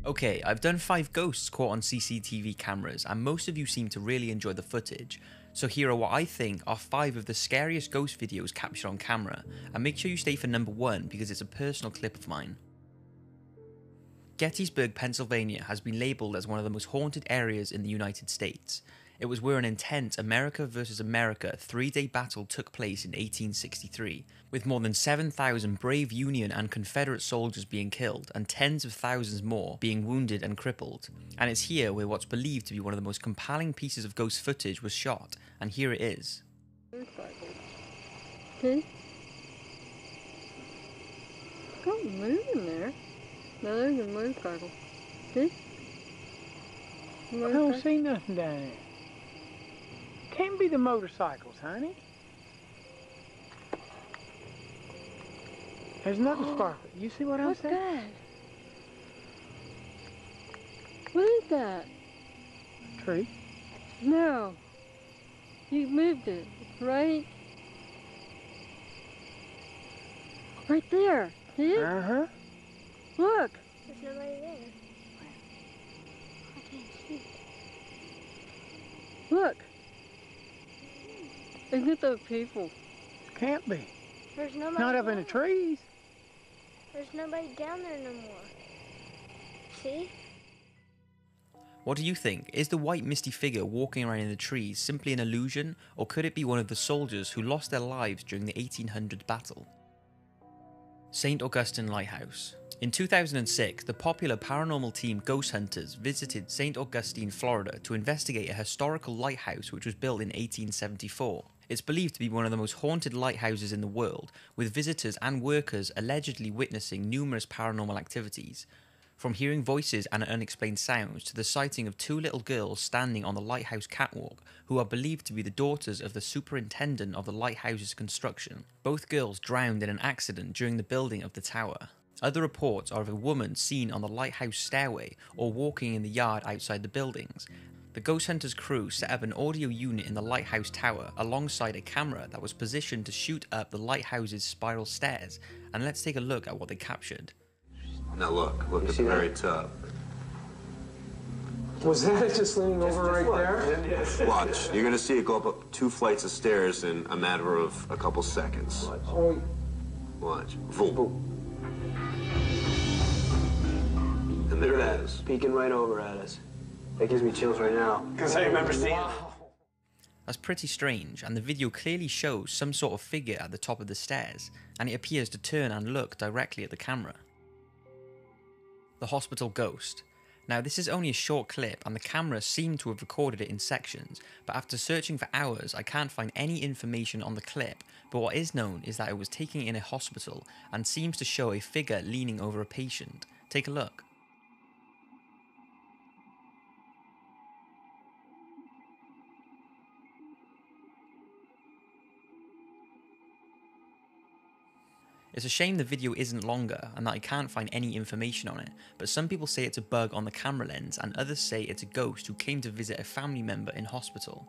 Okay, I've done 5 ghosts caught on CCTV cameras, and most of you seem to really enjoy the footage. So here are what I think are 5 of the scariest ghost videos captured on camera, and make sure you stay for number 1 because it's a personal clip of mine. Gettysburg, Pennsylvania has been labelled as one of the most haunted areas in the United States. It was where an intense America versus America 3-day battle took place in 1863, with more than 7,000 brave Union and Confederate soldiers being killed and tens of thousands more being wounded and crippled. And it's here where what's believed to be one of the most compelling pieces of ghost footage was shot, and here it is. Okay. Don't move in there. No, there's a motorcycle. See? I don't see nothing down there. Can't be the motorcycles, honey. There's another sparkle. You see what I'm What's saying? that? What is that? A tree. No. You moved it, right? Right there. See it? Uh-huh. Look. There's nobody there. I can't see. Look. Isn't it those people? Can't be. There's nobody Not up in down the trees. There's nobody down there no more. See? What do you think? Is the white misty figure walking around in the trees simply an illusion, or could it be one of the soldiers who lost their lives during the 1800 battle? St. Augustine Lighthouse. In 2006, the popular paranormal team Ghost Hunters visited St. Augustine, Florida to investigate a historical lighthouse which was built in 1874. It's believed to be one of the most haunted lighthouses in the world, with visitors and workers allegedly witnessing numerous paranormal activities. From hearing voices and unexplained sounds to the sighting of 2 little girls standing on the lighthouse catwalk who are believed to be the daughters of the superintendent of the lighthouse's construction. Both girls drowned in an accident during the building of the tower. Other reports are of a woman seen on the lighthouse stairway or walking in the yard outside the buildings. The Ghost Hunters crew set up an audio unit in the lighthouse tower alongside a camera that was positioned to shoot up the lighthouse's spiral stairs, and let's take a look at what they captured. Now look at the very top. Was that just leaning over right there? Watch, you're gonna see it go up 2 flights of stairs in a matter of a couple seconds. Oh, Watch. Boom. And there it is. peeking right over at us. That gives me chills right now. Because I remember seeing it. That's pretty strange, and the video clearly shows some sort of figure at the top of the stairs, and it appears to turn and look directly at the camera. The hospital ghost. Now this is only a short clip and the camera seemed to have recorded it in sections, but after searching for hours I can't find any information on the clip, but what is known is that it was taken in a hospital and seems to show a figure leaning over a patient. Take a look. It's a shame the video isn't longer and that I can't find any information on it, but some people say it's a bug on the camera lens and others say it's a ghost who came to visit a family member in hospital.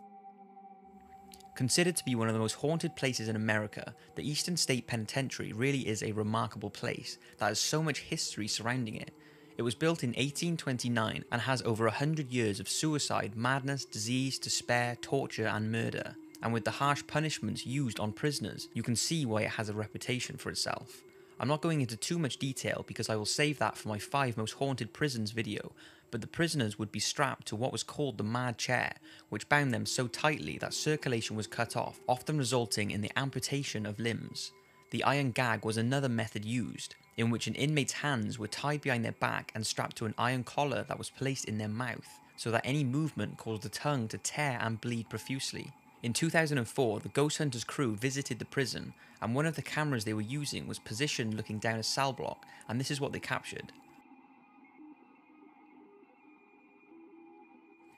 Considered to be one of the most haunted places in America, the Eastern State Penitentiary really is a remarkable place that has so much history surrounding it. It was built in 1829 and has over 100 years of suicide, madness, disease, despair, torture and murder. And with the harsh punishments used on prisoners, you can see why it has a reputation for itself. I'm not going into too much detail because I will save that for my 5 most haunted prisons video, but the prisoners would be strapped to what was called the mad chair, which bound them so tightly that circulation was cut off, often resulting in the amputation of limbs. The iron gag was another method used, in which an inmate's hands were tied behind their back and strapped to an iron collar that was placed in their mouth, so that any movement caused the tongue to tear and bleed profusely. In 2004, the Ghost Hunters crew visited the prison, and one of the cameras they were using was positioned looking down a cell block, and this is what they captured.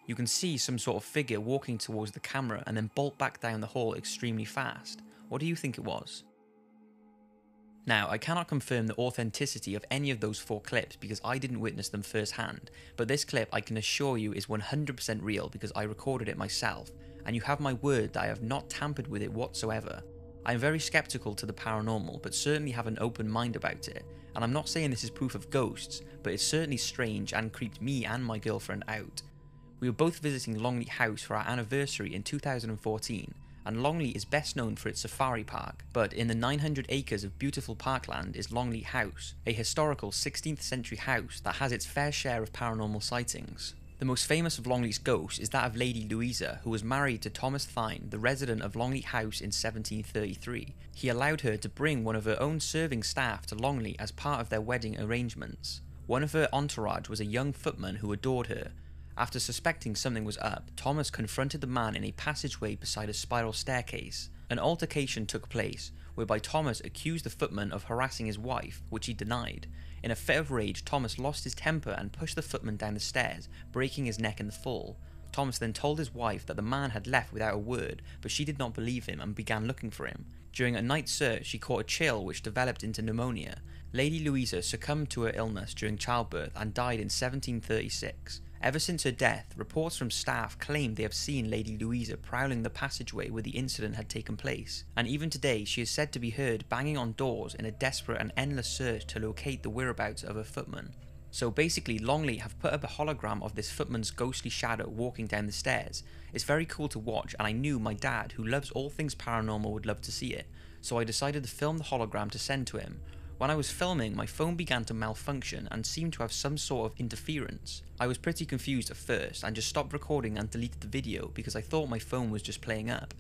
You can see some sort of figure walking towards the camera and then bolt back down the hall extremely fast. What do you think it was? Now, I cannot confirm the authenticity of any of those 4 clips because I didn't witness them firsthand, but this clip I can assure you is 100% real because I recorded it myself, and you have my word that I have not tampered with it whatsoever. I am very skeptical to the paranormal, but certainly have an open mind about it, and I'm not saying this is proof of ghosts, but it's certainly strange and creeped me and my girlfriend out. We were both visiting Longley House for our anniversary in 2014, and Longley is best known for its safari park, but in the 900 acres of beautiful parkland is Longley House, a historical 16th century house that has its fair share of paranormal sightings. The most famous of Longley's ghosts is that of Lady Louisa, who was married to Thomas Thynne, the resident of Longley House in 1733. He allowed her to bring one of her own serving staff to Longley as part of their wedding arrangements. One of her entourage was a young footman who adored her. After suspecting something was up, Thomas confronted the man in a passageway beside a spiral staircase. An altercation took place, whereby Thomas accused the footman of harassing his wife, which he denied. In a fit of rage, Thomas lost his temper and pushed the footman down the stairs, breaking his neck in the fall. Thomas then told his wife that the man had left without a word, but she did not believe him and began looking for him. During a night search, she caught a chill which developed into pneumonia. Lady Louisa succumbed to her illness during childbirth and died in 1736. Ever since her death, reports from staff claimed they have seen Lady Louisa prowling the passageway where the incident had taken place, and even today she is said to be heard banging on doors in a desperate and endless search to locate the whereabouts of her footman. So basically, Longley have put up a hologram of this footman's ghostly shadow walking down the stairs. It's very cool to watch, and I knew my dad, who loves all things paranormal, would love to see it, so I decided to film the hologram to send to him. When I was filming, my phone began to malfunction and seemed to have some sort of interference. I was pretty confused at first and just stopped recording and deleted the video because I thought my phone was just playing up.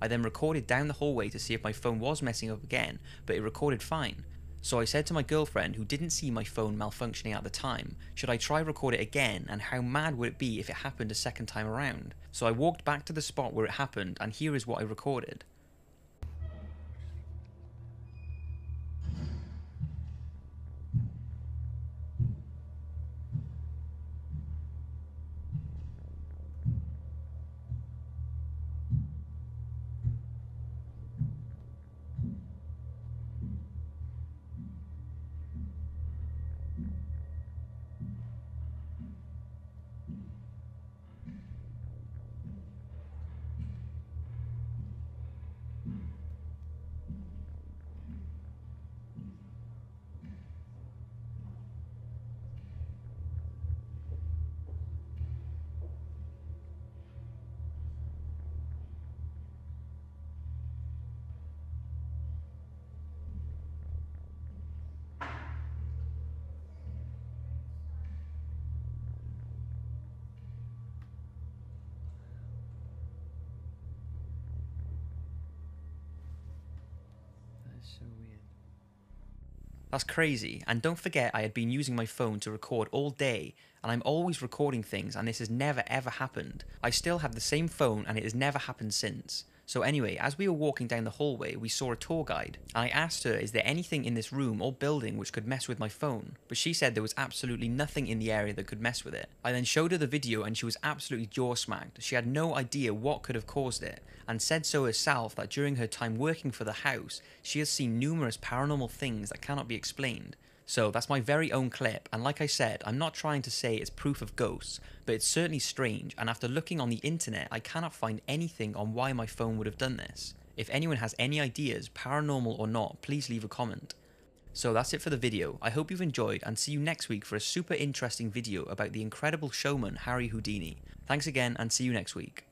I then recorded down the hallway to see if my phone was messing up again, but it recorded fine. So I said to my girlfriend, who didn't see my phone malfunctioning at the time, should I try record it again, and how mad would it be if it happened a second time around? So I walked back to the spot where it happened, and here is what I recorded. So weird. That's crazy, and don't forget I had been using my phone to record all day, and I'm always recording things, and this has never ever happened. I still have the same phone and it has never happened since. So anyway, as we were walking down the hallway, we saw a tour guide, and I asked her, is there anything in this room or building which could mess with my phone? But she said there was absolutely nothing in the area that could mess with it. I then showed her the video and she was absolutely jaw-smacked. She had no idea what could have caused it, and said so herself that during her time working for the house, she has seen numerous paranormal things that cannot be explained. So that's my very own clip, and like I said, I'm not trying to say it's proof of ghosts, but it's certainly strange, and after looking on the internet, I cannot find anything on why my phone would have done this. If anyone has any ideas, paranormal or not, please leave a comment. So that's it for the video. I hope you've enjoyed, and see you next week for a super interesting video about the incredible showman Harry Houdini. Thanks again, and see you next week.